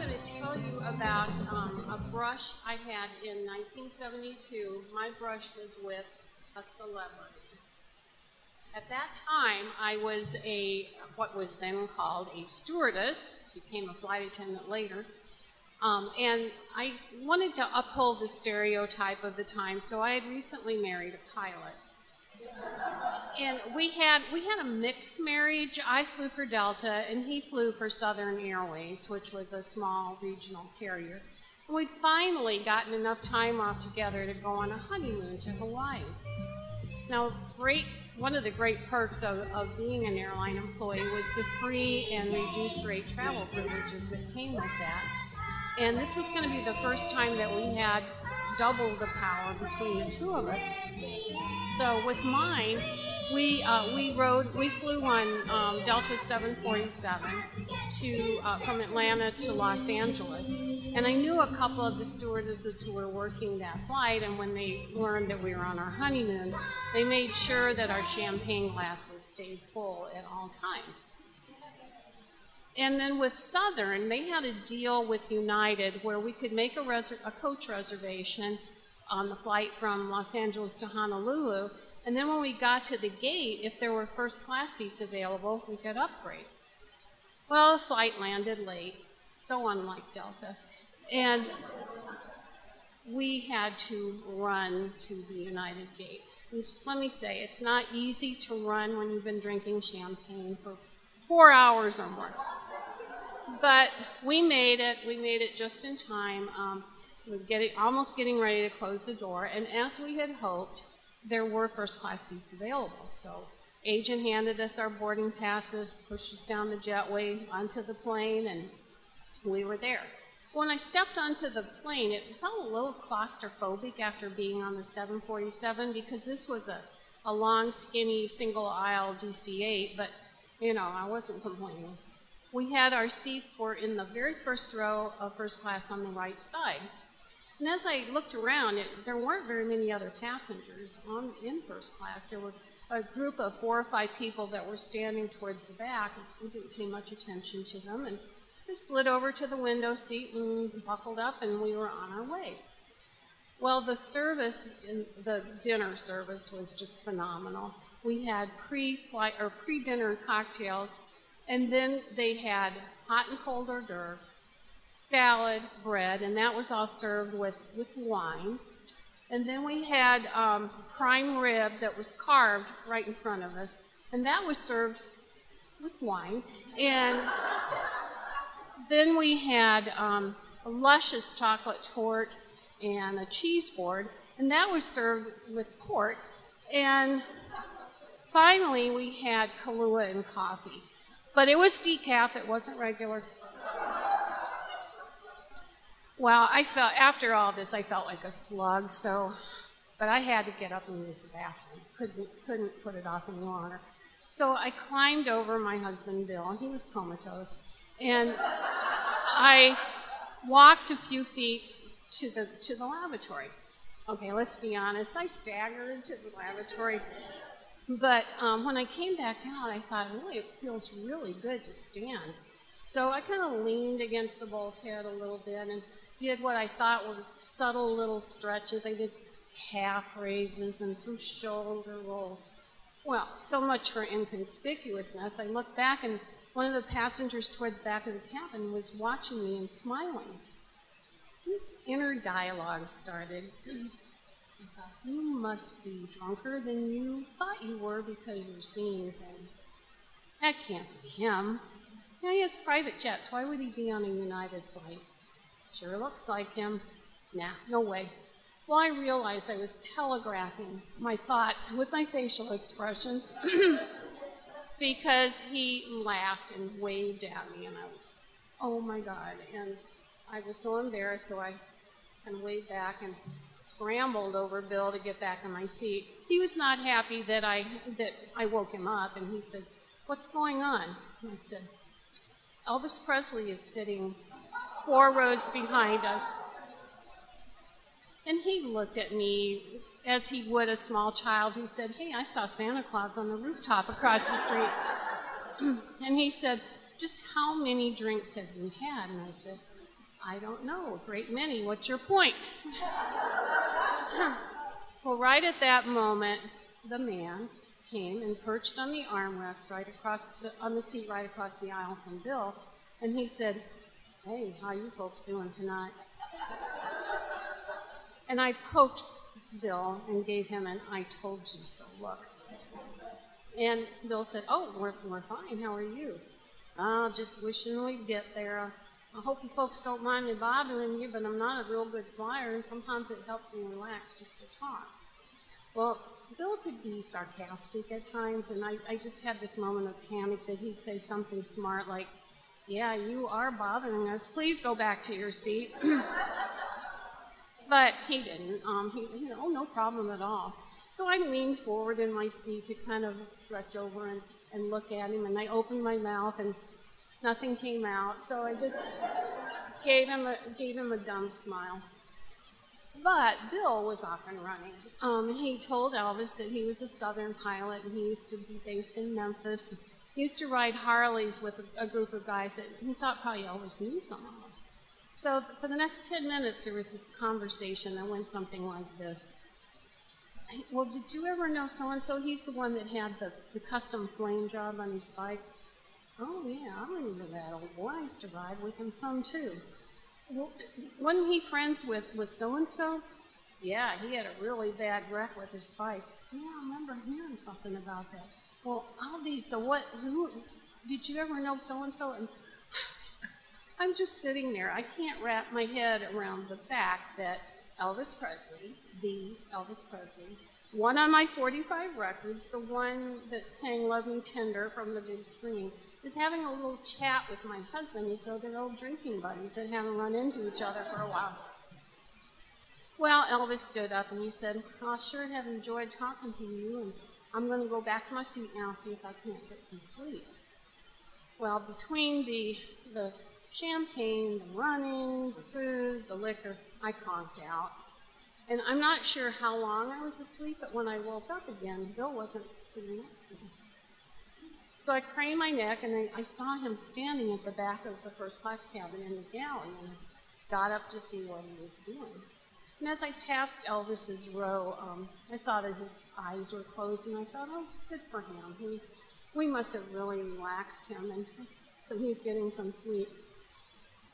going to tell you about a brush I had in 1972. My brush was with a celebrity. At that time, I was what was then called a stewardess, became a flight attendant later, and I wanted to uphold the stereotype of the time, so I had recently married a pilot. And we had a mixed marriage. I flew for Delta, and he flew for Southern Airways, which was a small regional carrier. And we'd finally gotten enough time off together to go on a honeymoon to Hawaii. Now, one of the great perks of being an airline employee was the free and reduced rate travel privileges that came with that. And this was going to be the first time that we had double the power between the two of us. So with mine, we flew on Delta 747 from Atlanta to Los Angeles. And I knew a couple of the stewardesses who were working that flight, and when they learned that we were on our honeymoon, they made sure that our champagne glasses stayed full at all times. And then with Southern, they had a deal with United where we could make a coach reservation on the flight from Los Angeles to Honolulu, and then when we got to the gate, if there were first class seats available, we could upgrade. Well, the flight landed late, so unlike Delta, and we had to run to the United gate. And just let me say, it's not easy to run when you've been drinking champagne for 4 hours or more. But we made it just in time. We were almost getting ready to close the door, and as we had hoped, there were first class seats available. So agent handed us our boarding passes, pushed us down the jetway onto the plane, and we were there. When I stepped onto the plane, it felt a little claustrophobic after being on the 747 because this was a long, skinny, single-aisle DC-8, but, I wasn't complaining. Our seats were in the very first row of first class on the right side. And as I looked around, there weren't very many other passengers in first class. There were a group of 4 or 5 people that were standing towards the back. We didn't pay much attention to them. And so I slid over to the window seat and buckled up, and we were on our way. Well, the dinner service was just phenomenal. We had pre-dinner cocktails, and then they had hot and cold hors d'oeuvres, salad, bread, and that was all served with wine. And then we had prime rib that was carved right in front of us, and that was served with wine. And then we had a luscious chocolate torte and a cheese board, and that was served with pork. And finally, we had Kahlua and coffee. But it was decaf, it wasn't regular. Well, after all this, I felt like a slug, but I had to get up and use the bathroom. Couldn't put it off any longer. So I climbed over my husband, Bill, he was comatose, and I walked a few feet to the lavatory. Okay, let's be honest, I staggered to the lavatory, but when I came back out, I thought, boy, it feels really good to stand. So I kind of leaned against the bulkhead a little bit and did what I thought were subtle little stretches. I did calf raises and some shoulder rolls. Well, so much for inconspicuousness. I looked back, and one of the passengers toward the back of the cabin was watching me and smiling. This inner dialogue started. I thought, you must be drunker than you thought you were because you're seeing things. That can't be him. Now, he has private jets. Why would he be on a United flight? Sure looks like him. Nah, no way. Well, I realized I was telegraphing my thoughts with my facial expressions because he laughed and waved at me, and I was, oh my God. And I was so embarrassed, so I kind of waved back and scrambled over Bill to get back in my seat. He was not happy that I woke him up, and he said, what's going on? And I said, Elvis Presley is sitting 4 rows behind us. And he looked at me as he would a small child who said, hey, I saw Santa Claus on the rooftop across the street. And he said, just how many drinks have you had? And I said, I don't know, a great many. What's your point? Well, right at that moment, the man came and perched on the armrest on the seat right across the aisle from Bill, and he said, "Hey, how you folks doing tonight?" And I poked Bill and gave him an "I told you so" look. And Bill said, "Oh, we're fine. How are you?" Just wishing we'd get there. I hope you folks don't mind me bothering you, but I'm not a real good flyer, and sometimes it helps me relax just to talk. Well, Bill could be sarcastic at times, and I just had this moment of panic that he'd say something smart like, "Yeah, you are bothering us. Please go back to your seat." But he didn't. Oh, no problem at all. So I leaned forward in my seat to kind of stretch over and look at him, and I opened my mouth, and nothing came out. So I just gave him a dumb smile. But Bill was off and running. He told Elvis that he was a Southern pilot, and he used to be based in Memphis. He used to ride Harleys with a group of guys that he thought probably Elvis knew some of them. So for the next 10 minutes, there was this conversation that went something like this. "Well, did you ever know so-and-so? He's the one that had the custom flame job on his bike." "Oh, yeah, I remember that old boy. I used to ride with him some, too." "Well, wasn't he friends with so-and-so?" "Yeah, he had a really bad wreck with his bike." "Yeah, I remember hearing something about that." "Well, did you ever know so-and-so?" And I'm just sitting there. I can't wrap my head around the fact that Elvis Presley, the Elvis Presley, one on my 45 records, the one that sang "Love Me Tender" from the big screen, is having a little chat with my husband as though they're old drinking buddies that haven't run into each other for a while. Well, Elvis stood up and he said, "I sure have enjoyed talking to you, and I'm going to go back to my seat now, see if I can't get some sleep." Well, between the champagne, the running, the food, the liquor, I conked out. And I'm not sure how long I was asleep, but when I woke up again, Bill wasn't sitting next to me. So I craned my neck, and I saw him standing at the back of the first-class cabin in the galley, and I got up to see what he was doing. And as I passed Elvis's row, I saw that his eyes were closed, and I thought, oh, good for him. We must have really relaxed him, and so he's getting some sleep.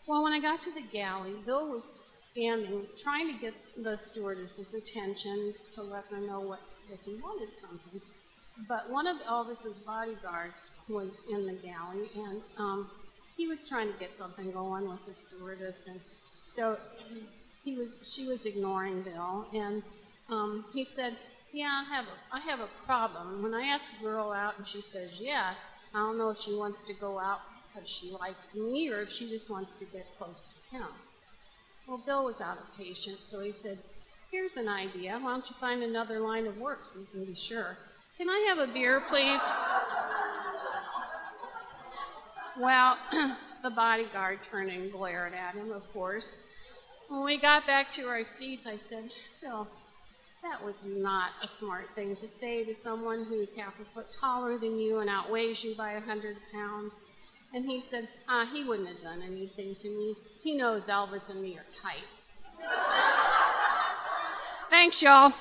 Well, when I got to the galley, Bill was standing, trying to get the stewardess's attention to let her know if he wanted something. But one of Elvis's bodyguards was in the galley, and he was trying to get something going with the stewardess, and so she was ignoring Bill, and he said, "Yeah, I have a problem. When I ask a girl out and she says yes, I don't know if she wants to go out because she likes me or if she just wants to get close to him." Well, Bill was out of patience, so he said, "Here's an idea. Why don't you find another line of work so you can be sure? Can I have a beer, please?" Well, the bodyguard turned and glared at him, of course. When we got back to our seats, I said, "Bill, that was not a smart thing to say to someone who's half a foot taller than you and outweighs you by 100 pounds. And he said, "He wouldn't have done anything to me. He knows Elvis and me are tight." Thanks, y'all.